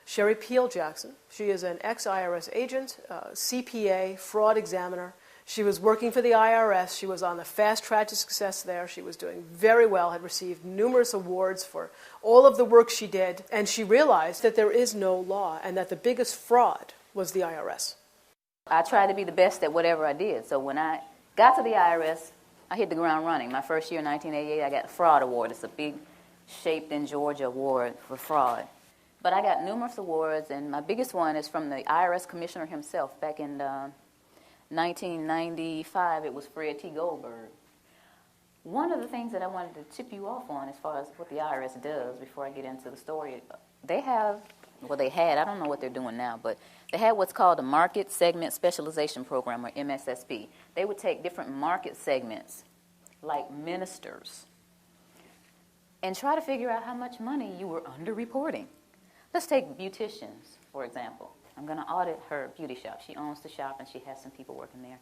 Sherry Peel Jackson. She is an ex-IRS agent, CPA, fraud examiner. She was working for the IRS. She was on the fast track to success there. She was doing very well, had received numerous awards for all of the work she did, and she realized that there is no law and that the biggest fraud was the IRS. I tried to be the best at whatever I did. So when I got to the IRS, I hit the ground running. My first year in 1988, I got the Fraud Award. It's a big shaped in Georgia award for fraud. But I got numerous awards, and my biggest one is from the IRS commissioner himself. Back in 1995, it was Fred T. Goldberg. One of the things that I wanted to tip you off on as far as what the IRS does before I get into the story, they had, I don't know what they're doing now, but they had what's called a Market Segment Specialization Program, or MSSP. They would take different market segments, like ministers, and try to figure out how much money you were underreporting. Let's take beauticians, for example. I'm going to audit her beauty shop. She owns the shop, and she has some people working there.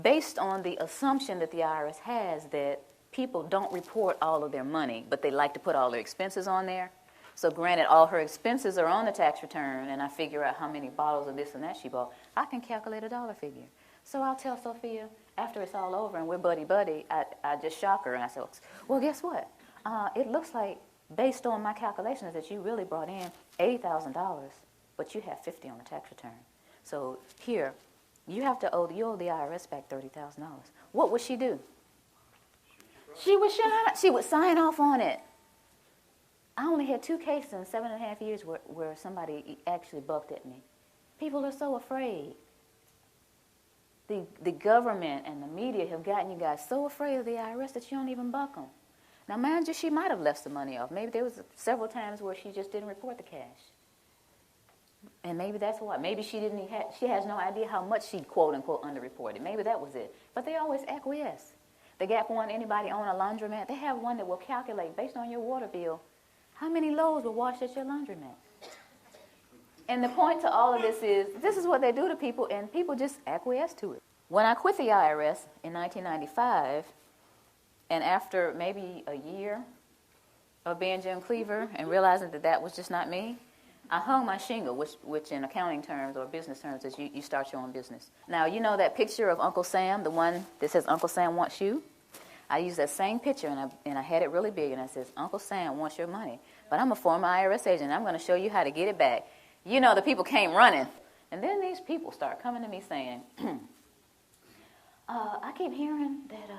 Based on the assumption that the IRS has that people don't report all of their money, but they like to put all their expenses on there. So granted, all her expenses are on the tax return, and I figure out how many bottles of this and that she bought, I can calculate a dollar figure. So I'll tell Sophia, after it's all over and we're buddy-buddy, I just shock her, and I say, well, guess what? It looks like, based on my calculations, that you really brought in $80,000, but you have $50 on the tax return. So here, you owe the IRS back $30,000. What would she do? She would sign off on it. I only had 2 cases in 7.5 years where somebody actually bucked at me. People are so afraid. The government and the media have gotten you guys so afraid of the IRS that you don't even buck them. Now, mind you, she might have left some money off. Maybe there was several times where she just didn't report the cash. And maybe that's why. Maybe she has no idea how much she, quote-unquote, underreported. Maybe that was it. But they always acquiesce. The Gap one, anybody own a laundromat, they have one that will calculate, based on your water bill, how many loads were washed at your laundromat. And the point to all of this is what they do to people, and people just acquiesce to it. When I quit the IRS in 1995, and after maybe a year of being Jim Cleaver and realizing that that was just not me, I hung my shingle, which in accounting terms or business terms is you start your own business. Now, you know that picture of Uncle Sam, the one that says Uncle Sam wants you? I used that same picture, and I had it really big, and I says, Uncle Sam wants your money, but I'm a former IRS agent. I'm going to show you how to get it back. You know, the people came running. And then these people start coming to me saying, I keep hearing that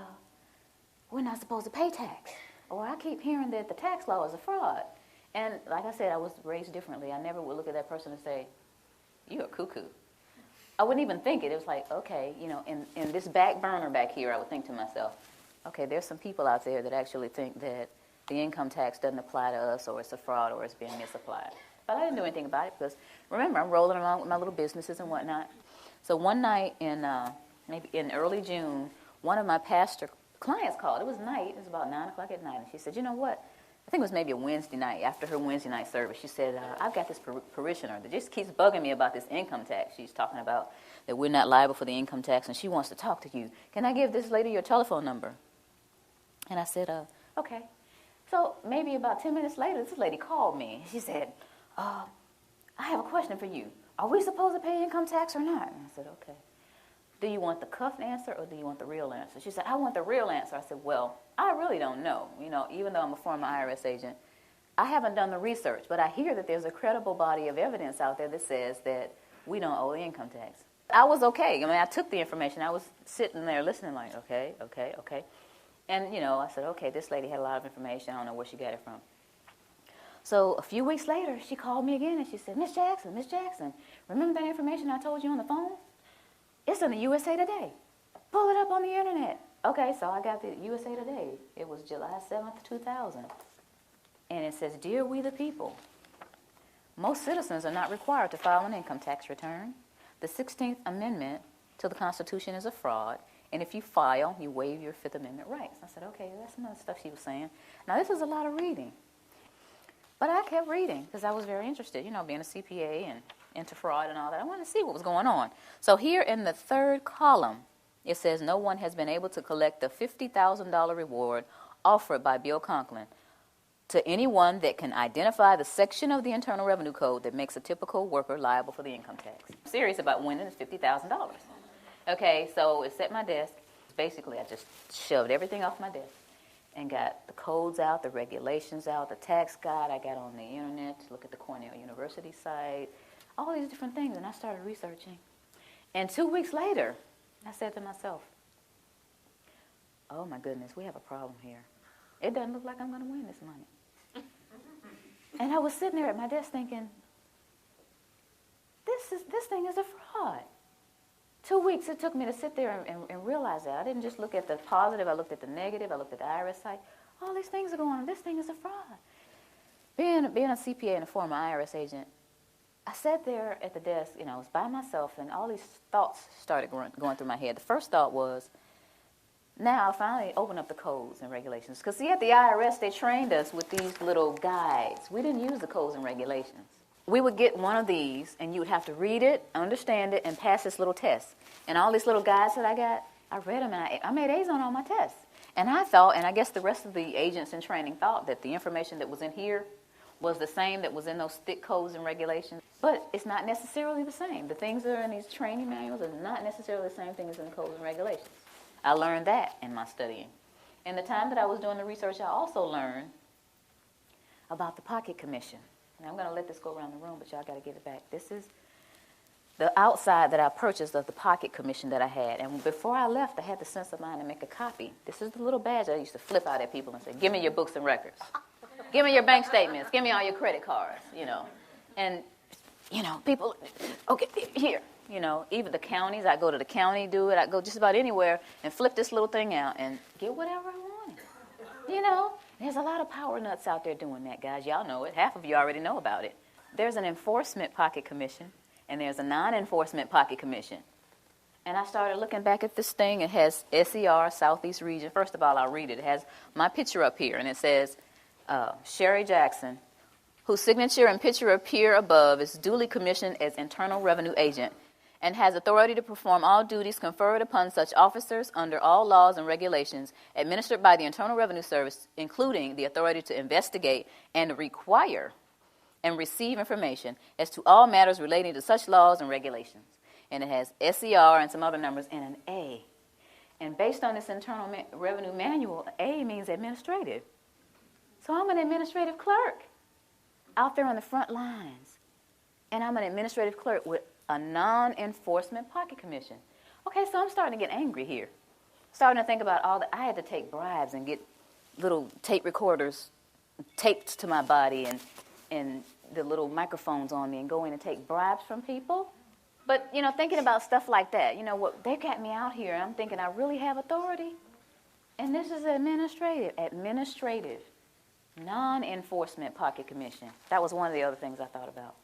we're not supposed to pay tax. Or I keep hearing that the tax law is a fraud. And like I said, I was raised differently. I never would look at that person and say, you're a cuckoo. I wouldn't even think it. It was like, okay, you know, in this back burner back here, I would think to myself, okay, there's some people out there that actually think that the income tax doesn't apply to us, or it's a fraud, or it's being misapplied. But I didn't do anything about it because, remember, I'm rolling along with my little businesses and whatnot. So one night maybe in early June, one of my pastor clients called. It was night. It was about 9 o'clock at night. And she said, you know what? I think it was maybe a Wednesday night, after her Wednesday night service. She said, I've got this parishioner that just keeps bugging me about this income tax. She's talking about that we're not liable for the income tax, and she wants to talk to you. Can I give this lady your telephone number? And I said, okay. So maybe about 10 minutes later, this lady called me. She said, I have a question for you. Are we supposed to pay income tax or not? And I said, okay. Do you want the cuffed answer or do you want the real answer? She said, I want the real answer. I said, well, I really don't know. You know, even though I'm a former IRS agent, I haven't done the research, but I hear that there's a credible body of evidence out there that says that we don't owe the income tax. I was okay. I mean, I took the information. I was sitting there listening like, okay. And, you know, I said, okay, this lady had a lot of information. I don't know where she got it from. So a few weeks later, she called me again, and she said, Miss Jackson, remember that information I told you on the phone? It's in the USA Today. Pull it up on the internet. Okay, so I got the USA Today. It was July 7th, 2000. And it says, Dear we the people, most citizens are not required to file an income tax return. The 16th Amendment to the Constitution is a fraud. And if you file, you waive your Fifth Amendment rights. I said, okay, that's some of the stuff she was saying. Now, this is a lot of reading. But I kept reading because I was very interested, you know, being a CPA and into fraud and all that. I wanted to see what was going on. So here in the third column, it says, no one has been able to collect the $50,000 reward offered by Bill Conklin. to anyone that can identify the section of the Internal Revenue Code that makes a typical worker liable for the income tax. I'm serious about winning is $50,000. Okay, so it's at my desk. Basically, I just shoved everything off my desk and got the codes out, the regulations out, the tax guide I got on the internet to look at the Cornell University site, all these different things, and I started researching. And 2 weeks later, I said to myself, oh my goodness, we have a problem here. It doesn't look like I'm going to win this money. And I was sitting there at my desk thinking, this thing is a fraud. 2 weeks it took me to sit there and realize that. I didn't just look at the positive, I looked at the negative, I looked at the IRS site. All these things are going on. This thing is a fraud. Being a CPA and a former IRS agent, I sat there at the desk, I was by myself, and all these thoughts started going through my head. The first thought was, now I finally open up the codes and regulations. Because see, at the IRS, they trained us with these little guides. We didn't use the codes and regulations. We would get one of these, and you would have to read it, understand it, and pass this little test. And all these little guides that I got, I read them, and I made A's on all my tests. And I thought, and I guess the rest of the agents in training thought, that the information that was in here was the same that was in those thick codes and regulations. But it's not necessarily the same. The things that are in these training manuals are not necessarily the same thing as in the codes and regulations. I learned that in my studying. In the time that I was doing the research, I also learned about the pocket commission. Now, I'm going to let this go around the room, but y'all got to give it back. This is the outside that I purchased of the pocket commission that I had. And before I left, I had the sense of mind to make a copy. This is the little badge I used to flip out at people and say, give me your books and records. Give me your bank statements. Give me all your credit cards, And, people, okay, here. Even the counties, I go to the county, do it. I go just about anywhere and flip this little thing out and get whatever I wanted. There's a lot of power nuts out there doing that, guys. Y'all know it. Half of you already know about it. There's an enforcement pocket commission, and there's a non-enforcement pocket commission. And I started looking back at this thing. It has SER, Southeast Region. First of all, I'll read it. It has my picture up here, and it says, Sherry Jackson, whose signature and picture appear above, is duly commissioned as Internal Revenue Agent and has authority to perform all duties conferred upon such officers under all laws and regulations administered by the Internal Revenue Service, including the authority to investigate and require and receive information as to all matters relating to such laws and regulations. And it has SER and some other numbers and an A. And based on this Internal Revenue Manual, A means administrative. So I'm an administrative clerk out there on the front lines. And I'm an administrative clerk with a non-enforcement pocket commission. Okay, so I'm starting to get angry here. Starting to think about I had to take bribes and get little tape recorders taped to my body and the little microphones on me and go in and take bribes from people. But, thinking about stuff like that, they got me out here. I'm thinking I really have authority. And this is administrative, non-enforcement pocket commission. That was one of the other things I thought about.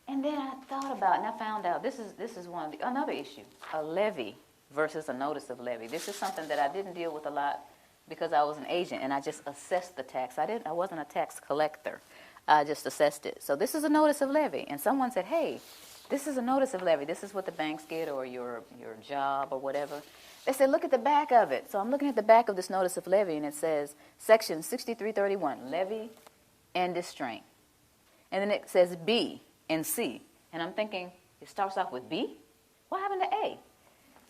And then I thought about, and I found out, this is another issue, a levy versus a notice of levy. This is something that I didn't deal with a lot because I was an agent and I just assessed the tax. I wasn't a tax collector. I just assessed it. So this is a notice of levy. And someone said, hey, this is a notice of levy. This is what the banks get or your job or whatever. They said, look at the back of it. So I'm looking at the back of this notice of levy, and it says, Section 6331, levy and distraint. And then it says B and C. And I'm thinking, it starts off with B? What happened to A?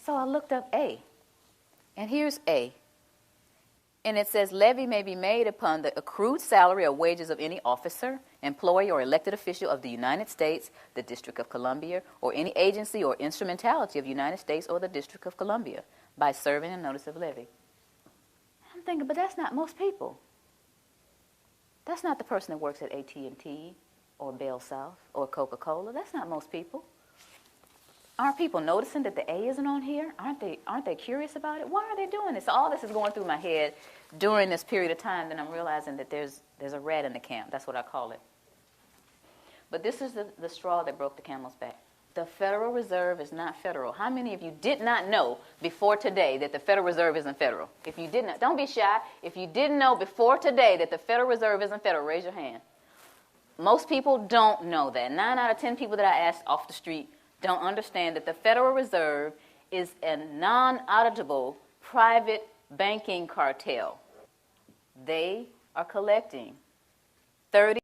So I looked up A. And here's A. And it says, levy may be made upon the accrued salary or wages of any officer, employee, or elected official of the United States, the District of Columbia, or any agency or instrumentality of the United States or the District of Columbia by serving a notice of levy. I'm thinking, but that's not most people. That's not the person that works at AT&T or Bell South or Coca-Cola. That's not most people. Aren't people noticing that the A isn't on here? Aren't they curious about it? Why are they doing this? All this is going through my head during this period of time, then I'm realizing that there's a rat in the camp. That's what I call it. But this is the straw that broke the camel's back. The Federal Reserve is not federal. How many of you did not know before today that the Federal Reserve isn't federal? If you did not, don't be shy. If you didn't know before today that the Federal Reserve isn't federal, raise your hand. Most people don't know that. 9 out of 10 people that I asked off the street don't understand that the Federal Reserve is a non-auditable private banking cartel. They are collecting 30